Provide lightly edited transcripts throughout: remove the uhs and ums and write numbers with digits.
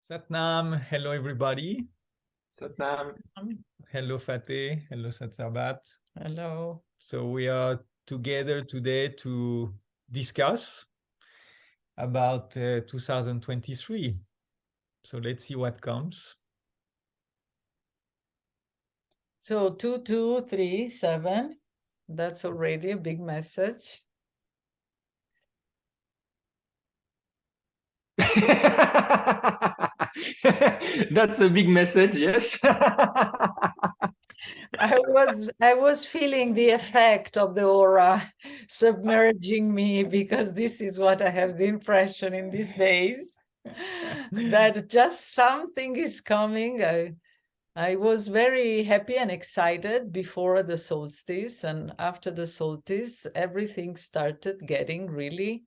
Satnam, hello everybody. Satnam. Hello Fateh, hello Satsabat. Hello. So we are together today to discuss about 2023. So let's see what comes. So 2237, that's already a big message. That's a big message, yes. I was feeling the effect of the aura submerging me, because this is what I have the impression in these days, that just something is coming. I was very happy and excited before the solstice, and after the solstice, everything started getting really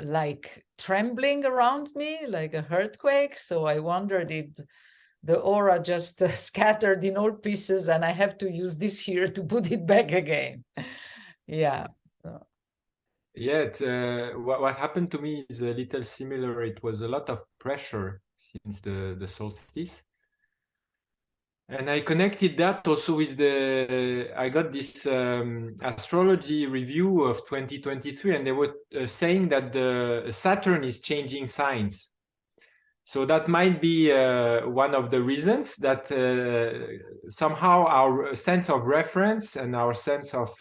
like trembling around me, like a earthquake. So I wondered if the aura just scattered in all pieces and I have to use this here to put it back again. Yeah. Yeah, what happened to me is a little similar. It was a lot of pressure since the solstice. And I connected that also with I got this astrology review of 2023, and they were saying that the Saturn is changing signs. So that might be one of the reasons that somehow our sense of reference and our sense of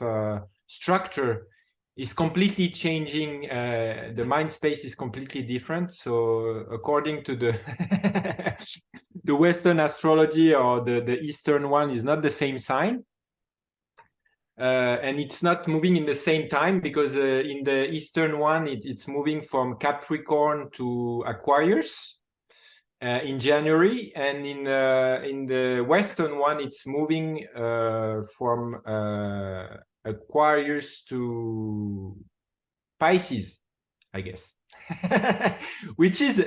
structure is completely changing. The mind space is completely different. So according to the the Western astrology, or the Eastern one, is not the same sign. And it's not moving in the same time, because in the Eastern one, it's moving from Capricorn to Aquarius in January, and in the Western one, it's moving from Aquarius to Pisces, I guess, which is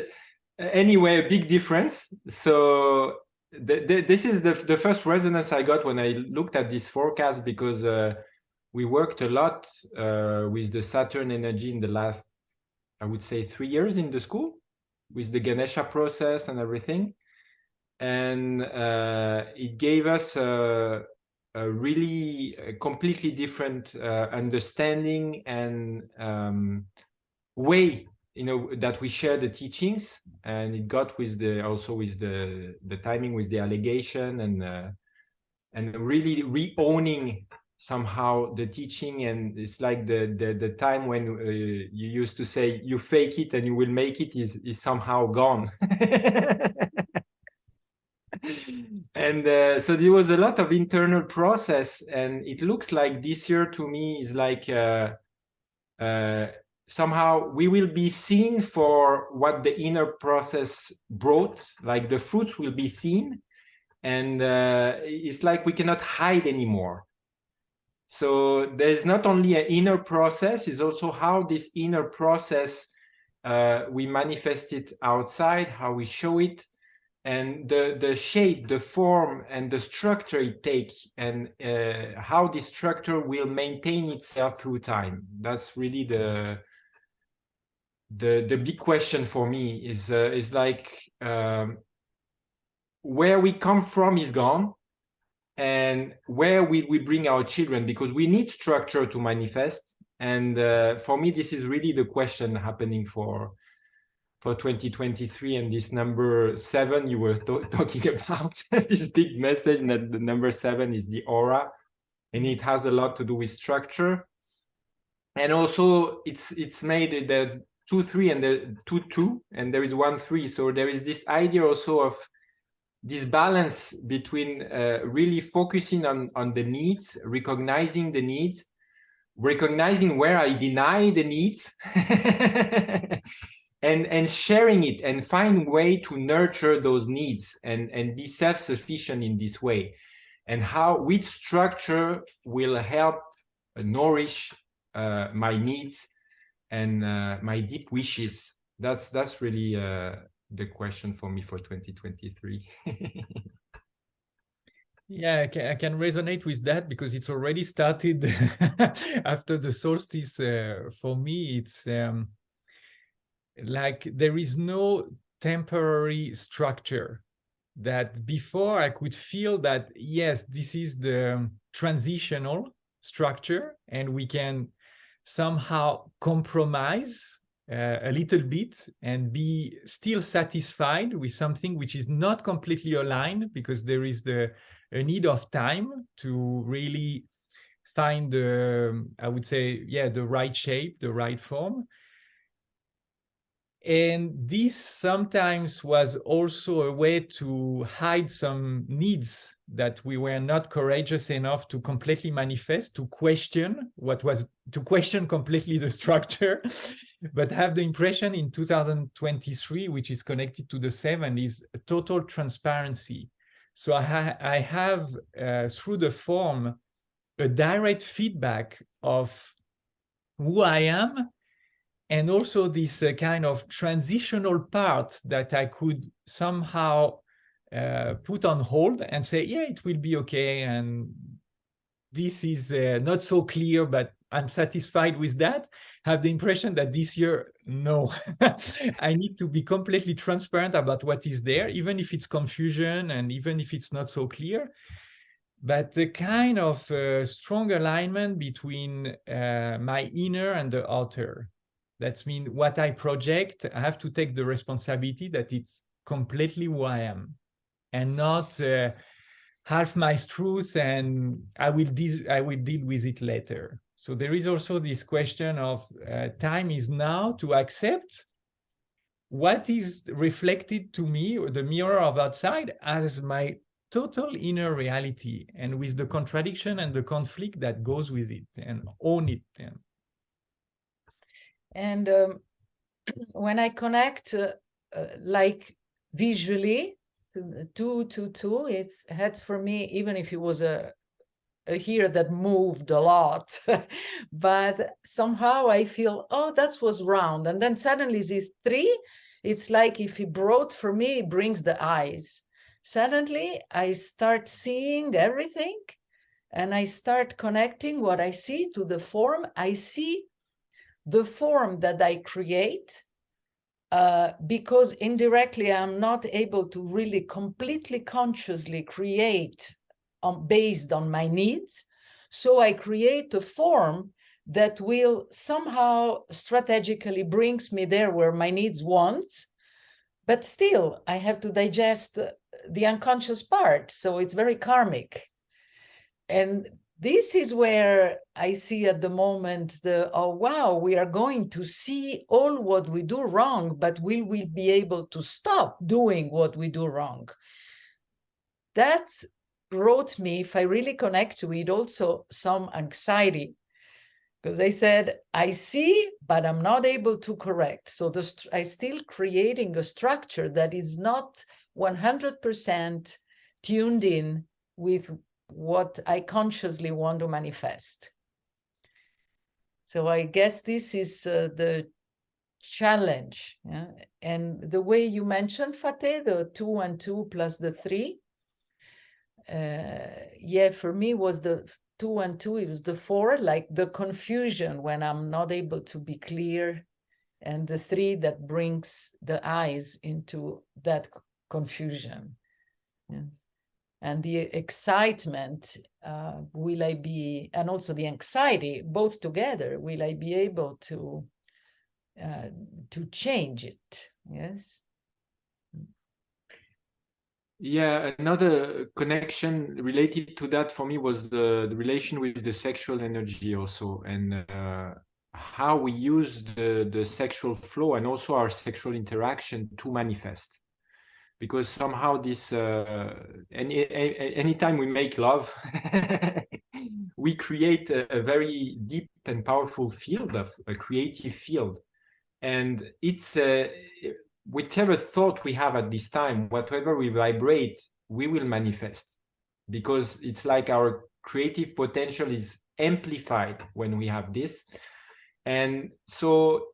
anyway a big difference. So this is the first resonance I got when I looked at this forecast, because we worked a lot with the Saturn energy in the last, I would say, 3 years in the school, with the Ganesha process and everything. And it gave us a really completely different understanding and way, that we share the teachings. And it got with also with the timing with the allegation, and really re-owning somehow the teaching. And it's like the time when you used to say you fake it and you will make it is somehow gone. And so there was a lot of internal process, and it looks like this year to me is like somehow we will be seen for what the inner process brought, like the fruits will be seen, and it's like we cannot hide anymore. So there's not only an inner process, it's also how this inner process we manifest it outside, how we show it, and the shape, the form, and the structure it takes, and how this structure will maintain itself through time. That's really the big question for me. Is like where we come from is gone, and where we bring our children, because we need structure to manifest. And for me, this is really the question happening for 2023. And this number 7 you were talking about, this big message that the number 7 is the aura, and it has a lot to do with structure. And also it's made there's 2 3 and there 2 2 and there is 1 3. So there is this idea also of this balance between really focusing on the needs, recognizing the needs, recognizing where I deny the needs, and sharing it, and find way to nurture those needs, and be self-sufficient in this way, and which structure will help nourish my needs and my deep wishes. That's really the question for me for 2023. Yeah, I can resonate with that, because it's already started after the solstice. For me, it's like there is no temporary structure, that before I could feel that, yes, this is the transitional structure and we can somehow compromise a little bit and be still satisfied with something which is not completely aligned, because there is a need of time to really find the, I would say, yeah, the right shape, the right form. And this sometimes was also a way to hide some needs that we were not courageous enough to completely manifest, to question completely the structure, but have the impression in 2023, which is connected to the 7, is total transparency. So I have through the form, a direct feedback of who I am, and also this kind of transitional part that I could somehow put on hold and say, yeah, it will be okay. And this is not so clear, but I'm satisfied with that. Have the impression that this year, no, I need to be completely transparent about what is there, even if it's confusion and even if it's not so clear. But the kind of strong alignment between my inner and the outer. That means what I project, I have to take the responsibility that it's completely who I am, and not half my truth and I will deal with it later. So there is also this question of time is now to accept what is reflected to me, or the mirror of outside, as my total inner reality, and with the contradiction and the conflict that goes with it, and own it. And when I connect like visually, 2, 2, 2, it's heads for me, even if it was a here that moved a lot, but somehow I feel, oh, that was round. And then suddenly this 3, it's like if he brought, for me, it brings the eyes. Suddenly I start seeing everything, and I start connecting what I see to the form. I see the form that I create, because indirectly I'm not able to really completely consciously create based on my needs. So I create a form that will somehow strategically brings me there where my needs want, but still I have to digest the unconscious part. So it's very karmic. And this is where I see at the moment oh, wow, we are going to see all what we do wrong, but will we be able to stop doing what we do wrong? That brought me, if I really connect to it, also some anxiety, because I said, I see, but I'm not able to correct. So I still creating a structure that is not 100% tuned in with what I consciously want to manifest. So I guess this is the challenge. Yeah? And the way you mentioned, Fateh, the 2 and 2 plus the 3, yeah, for me was the 2 and 2, it was the 4, like the confusion when I'm not able to be clear, and the 3 that brings the eyes into that confusion. Yes. And the excitement, will I be, and also the anxiety, both together, will I be able to change it? Yes. Yeah, another connection related to that for me was the relation with the sexual energy also, and how we use the sexual flow and also our sexual interaction to manifest. Because somehow this, anytime we make love, we create a very deep and powerful field, of a creative field. And it's whichever thought we have at this time, whatever we vibrate, we will manifest, because it's like our creative potential is amplified when we have this. And so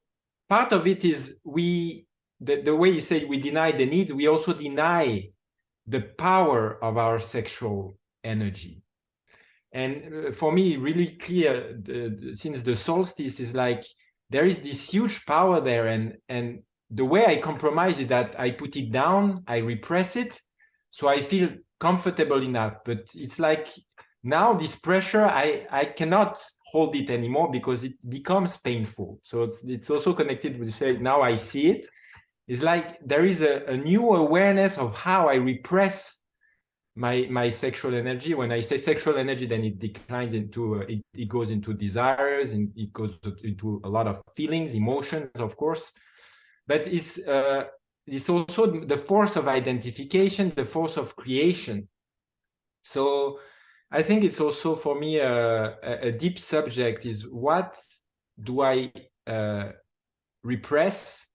part of it is the way you say we deny the needs, we also deny the power of our sexual energy. And for me, really clear, since the solstice is like, there is this huge power there, and the way I compromise is that I put it down, I repress it, so I feel comfortable in that. But it's like now this pressure, I cannot hold it anymore because it becomes painful. So it's also connected with, say, now I see it. It's like there is a new awareness of how I repress my sexual energy. When I say sexual energy, then it declines into it goes into desires, and it goes into a lot of feelings, emotions, of course. But it's also the force of identification, the force of creation. So I think it's also for me a deep subject is what do I repress?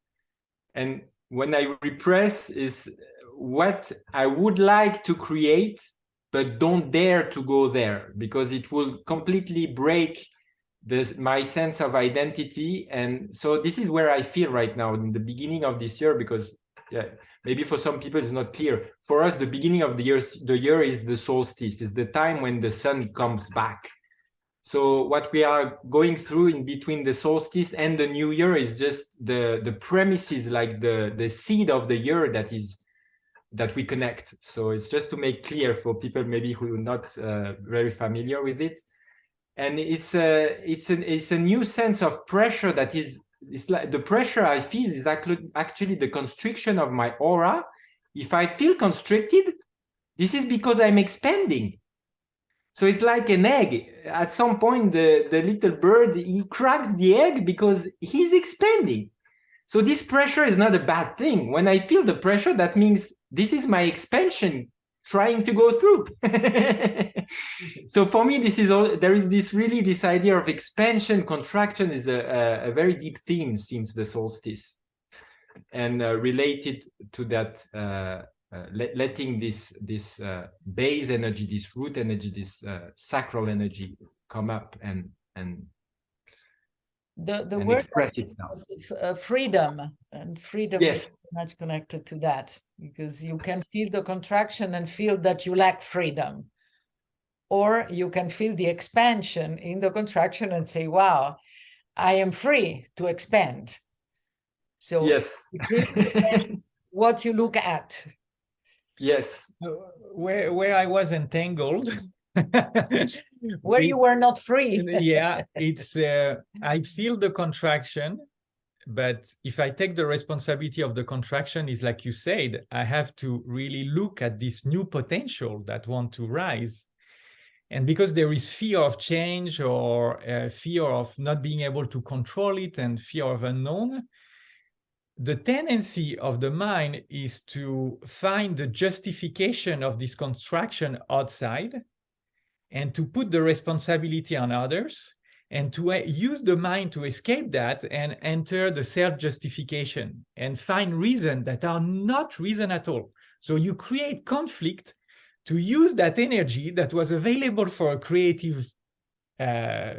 And when I repress is what I would like to create, but don't dare to go there because it will completely break my sense of identity. And so this is where I feel right now in the beginning of this year, because maybe for some people it's not clear. For us, the beginning of the year is the solstice, is the time when the sun comes back. So what we are going through in between the solstice and the new year is just the premises, like the seed of the year that we connect. So it's just to make clear for people maybe who are not very familiar with it. And it's a new sense of pressure that is, it's like the pressure I feel is actually the constriction of my aura. If I feel constricted, this is because I'm expanding. So it's like an egg. At some point, the little bird, he cracks the egg because he's expanding. So this pressure is not a bad thing. When I feel the pressure, that means this is my expansion trying to go through. So for me, there is this idea of expansion, contraction is a very deep theme since the solstice, and related to that, letting this base energy, this root energy, this sacral energy come up and word express itself. Freedom, and freedom yes. is much connected to that, because you can feel the contraction and feel that you lack freedom, or you can feel the expansion in the contraction and say, wow, I am free to expand. So yes. it really depends what you look at. Yes. Where I was entangled. Where you were not free. Yeah, it's I feel the contraction, but if I take the responsibility of the contraction, is like you said, I have to really look at this new potential that want to rise. And because there is fear of change, or fear of not being able to control it, and fear of unknown, the tendency of the mind is to find the justification of this contraction outside, and to put the responsibility on others, and to use the mind to escape that and enter the self-justification and find reasons that are not reason at all. So you create conflict to use that energy that was available for a creative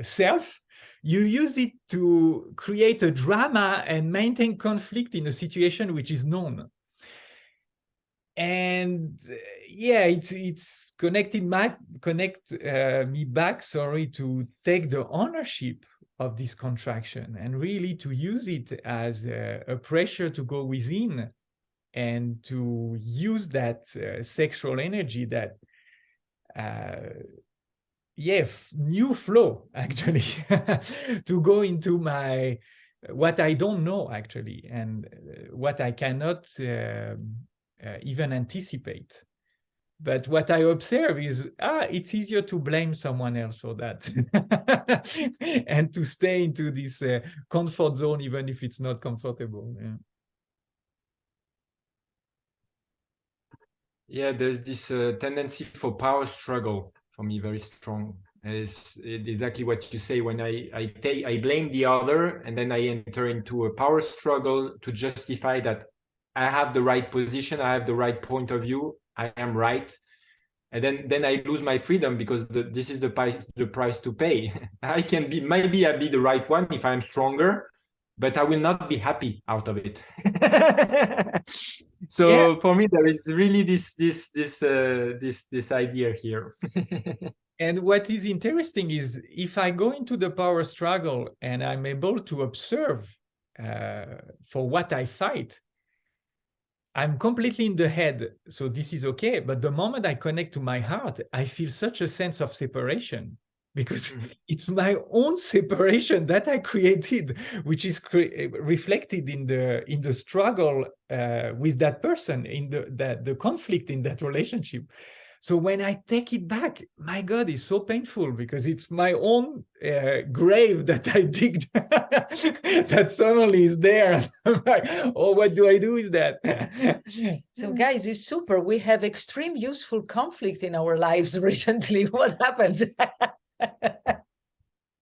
self. You use it to create a drama and maintain conflict in a situation which is known. And yeah, it's connect me back, to take the ownership of this contraction and really to use it as a pressure to go within, and to use that sexual energy, that new flow actually to go into my what I don't know actually, and what I cannot even anticipate. But what I observe is, it's easier to blame someone else for that and to stay into this comfort zone, even if it's not comfortable. Yeah, there's this tendency for power struggle for me, very strong. It's exactly what you say. When I blame the other, and then I enter into a power struggle to justify that I have the right position, I have the right point of view, I am right. And then I lose my freedom, because this is the price to pay. I can be, maybe I'll be the right one if I'm stronger, but I will not be happy out of it. So for me, there is really this idea here. And what is interesting is, if I go into the power struggle and I'm able to observe for what I fight, I'm completely in the head, so this is okay. But the moment I connect to my heart, I feel such a sense of separation, because it's my own separation that I created, which is reflected in the struggle with that person, in the conflict in that relationship. So when I take it back, my God, it's so painful, because it's my own grave that I digged that suddenly is there. I'm like, oh, what do I do with that? So guys, it's super. We have extreme useful conflict in our lives recently. What happens?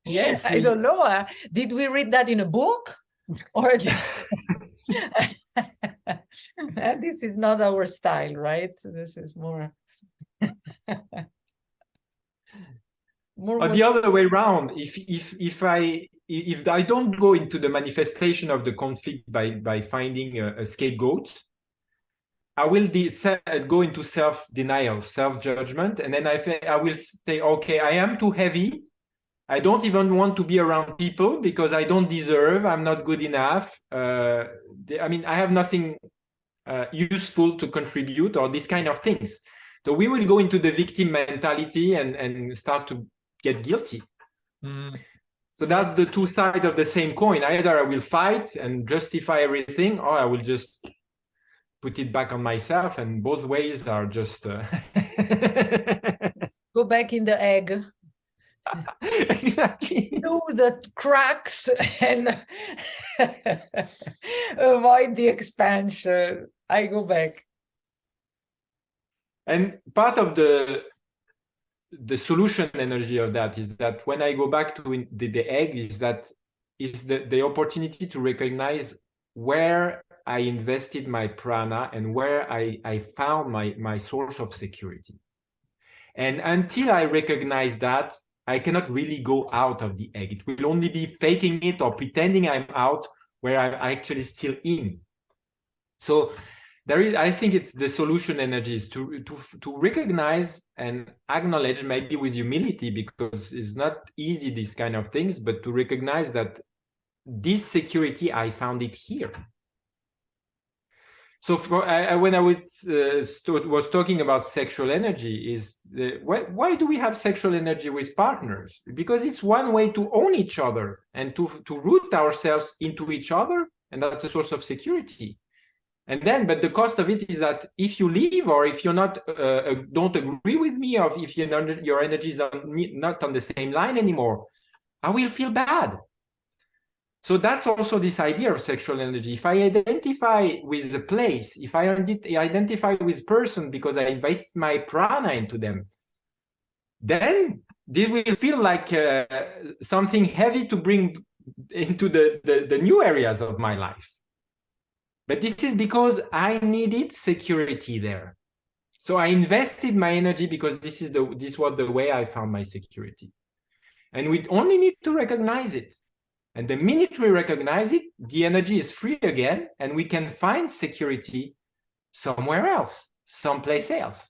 Yeah, I don't know. Did we read that in a book? Or this is not our style, right? This is more... Or the other way around, if I don't go into the manifestation of the conflict by finding a scapegoat, I will go into self-denial, self-judgment, and then I will say, okay, I am too heavy. I don't even want to be around people because I don't deserve. I'm not good enough. I mean, I have nothing useful to contribute, or these kind of things. So we will go into the victim mentality and start to get guilty. So that's the two sides of the same coin. Either I will fight and justify everything, or I will just put it back on myself, and both ways are just go back in the egg. Exactly. Do the cracks and avoid the expansion. I go back. And part of the solution energy of that is that when I go back to the egg, is the opportunity to recognize where I invested my prana and where I found my source of security. And until I recognize that, I cannot really go out of the egg. It will only be faking it or pretending I'm out where I'm actually still in. So I think it's the solution energy is to recognize and acknowledge, maybe with humility, because it's not easy, these kind of things, but to recognize that this security, I found it here. So when I was talking about sexual energy, why do we have sexual energy with partners? Because it's one way to own each other and to root ourselves into each other, and that's a source of security. And then, but the cost of it is that if you leave, or if you're not don't agree with me, or if your energy is not on the same line anymore, I will feel bad. So that's also this idea of sexual energy. If I identify with a place, if I identify with person because I invest my prana into them, then they will feel like something heavy to bring into the new areas of my life. But this is because I needed security there. So I invested my energy because this was the way I found my security. And we only need to recognize it. And the minute we recognize it, the energy is free again, and we can find security somewhere else, someplace else,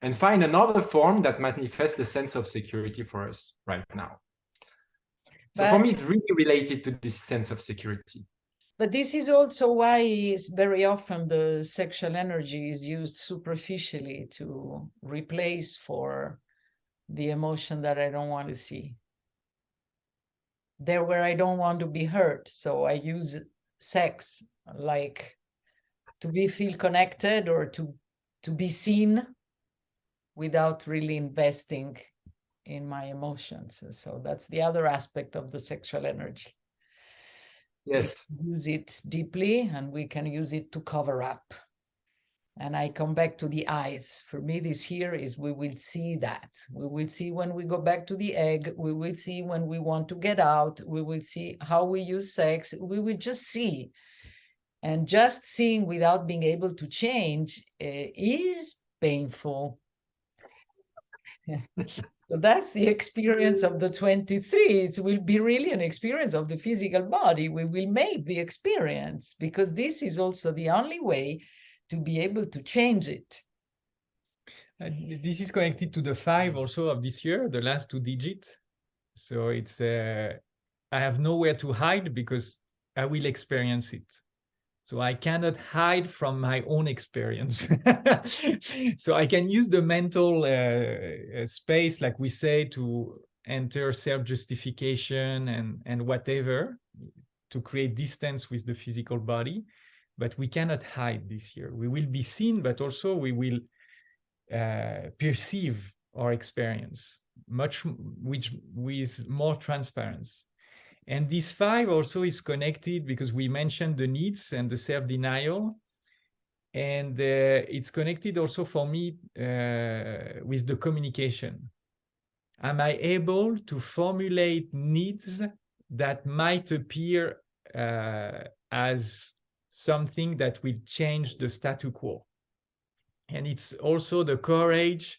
and find another form that manifests a sense of security for us right now. So for me, it's really related to this sense of security. But this is also why very often the sexual energy is used superficially to replace for the emotion that I don't want to see. There where I don't want to be hurt. So I use sex like to feel connected or to be seen without really investing in my emotions. So that's the other aspect of the sexual energy. Yes. We use it deeply, and we can use it to cover up. And I come back to the eyes. For me, this here is we will see that. We will see when we go back to the egg. We will see when we want to get out. We will see how we use sex. We will just see. And just seeing without being able to change is painful. So that's the experience of the 23. It will be really an experience of the physical body. We will make the experience, because this is also the only way to be able to change it. This is connected to the 5 also of this year, the last 2 digits. So it's I have nowhere to hide, because I will experience it. So I cannot hide from my own experience. So I can use the mental space, like we say, to enter self-justification and whatever, to create distance with the physical body. But we cannot hide this here. We will be seen, but also we will perceive our experience with more transparency. And this 5 also is connected because we mentioned the needs and the self-denial. And it's connected also for me with the communication. Am I able to formulate needs that might appear as something that will change the status quo? And it's also the courage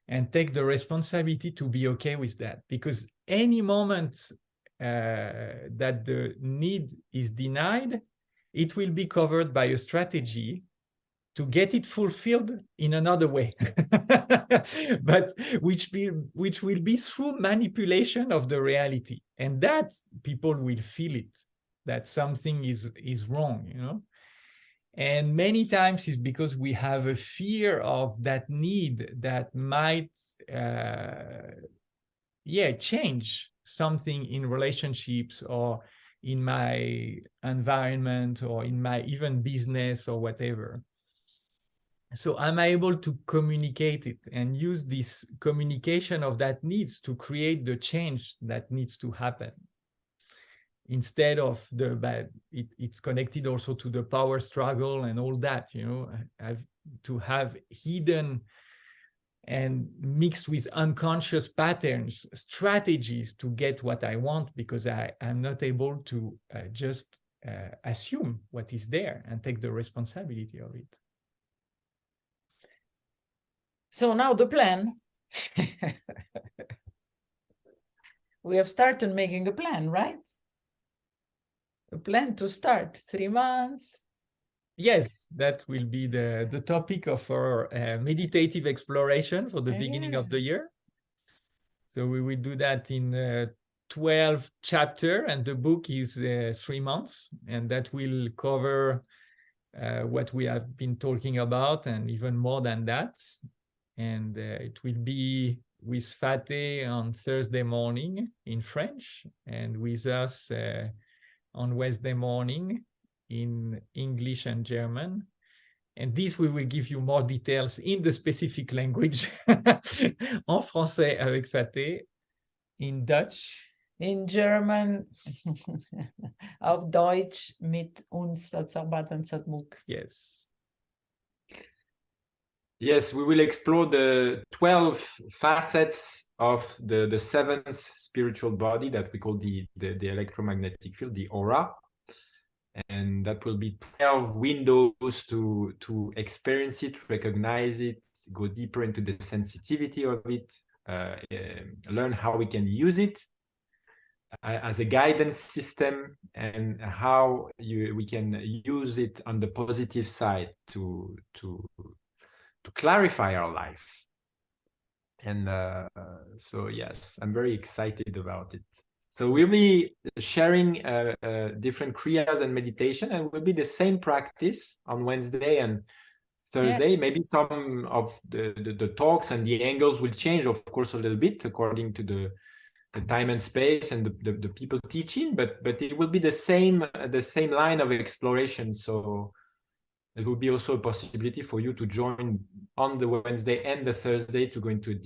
and take the responsibility to be okay with that. Because any moment that the need is denied, it will be covered by a strategy to get it fulfilled in another way, but which will be through manipulation of the reality, and that people will feel it, that something is wrong, you know. And many times it's because we have a fear of that need that might change something in relationships or in my environment or in my even business or whatever. So am I able to communicate it and use this communication of that needs to create the change that needs to happen? Instead of the bad, it's connected also to the power struggle and all that, you know. I have to have hidden and mixed with unconscious patterns, strategies to get what I want, because I'm not able to just assume what is there and take the responsibility of it. So now the plan. We have started making a plan, right? A plan to start 3 months. Yes, that will be the topic of our meditative exploration for the beginning of the year. So we will do that in 12 chapters, and the book is 3 months, and that will cover what we have been talking about and even more than that. And it will be with Fateh on Thursday morning in French, and with us on Wednesday morning in English and German. And this we will give you more details in the specific language. En français avec Fateh, in Dutch. In German, auf Deutsch mit uns, Satzarbat and Satmuk. Yes. Yes, we will explore the 12 facets of the seventh spiritual body that we call the electromagnetic field, the aura. And that will be 12 windows to experience it, recognize it, go deeper into the sensitivity of it, learn how we can use it as a guidance system, and how we can use it on the positive side to clarify our life. And so yes, I'm very excited about it. So we'll be sharing different kriyas and meditation, and will be the same practice on Wednesday and Thursday. Maybe some of the talks and the angles will change, of course, a little bit according to the time and space and the people teaching, but it will be the same line of exploration. So it will be also a possibility for you to join on the Wednesday and the Thursday to go into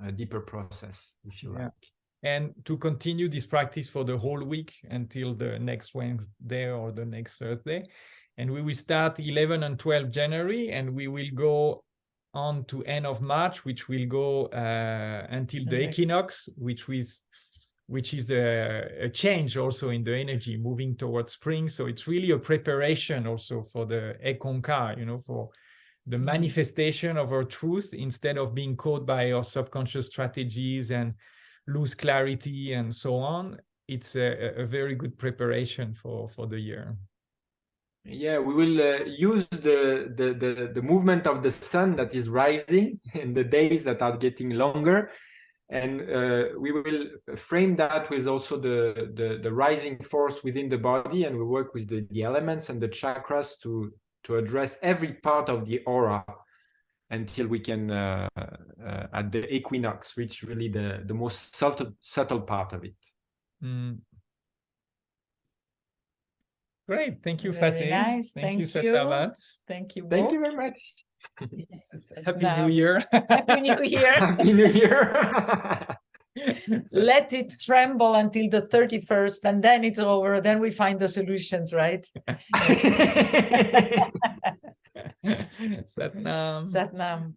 a deeper process, if you like. And to continue this practice for the whole week until the next Wednesday or the next Thursday. And we will start 11 and 12 January, and we will go on to end of March, which will go until the equinox, which is a change also in the energy, moving towards spring. So it's really a preparation also for the Ekankar, you know, for the manifestation of our truth, instead of being caught by our subconscious strategies and lose clarity and so on. It's a very good preparation for the year. Yeah, we will use the movement of the sun that is rising in the days that are getting longer, And we will frame that with also the rising force within the body, and we work with the elements and the chakras to address every part of the aura until we can at the equinox reach really the most subtle part of it. Great, thank you, Very Fateh. nice. Thank you, Thank you. Satsavat. Thank you Thank both. you very much. Happy Now- New Year. Happy New Year. Happy New Year. Let it tremble until the 31st, and then it's over. Then we find the solutions, right? Satnam. Satnam.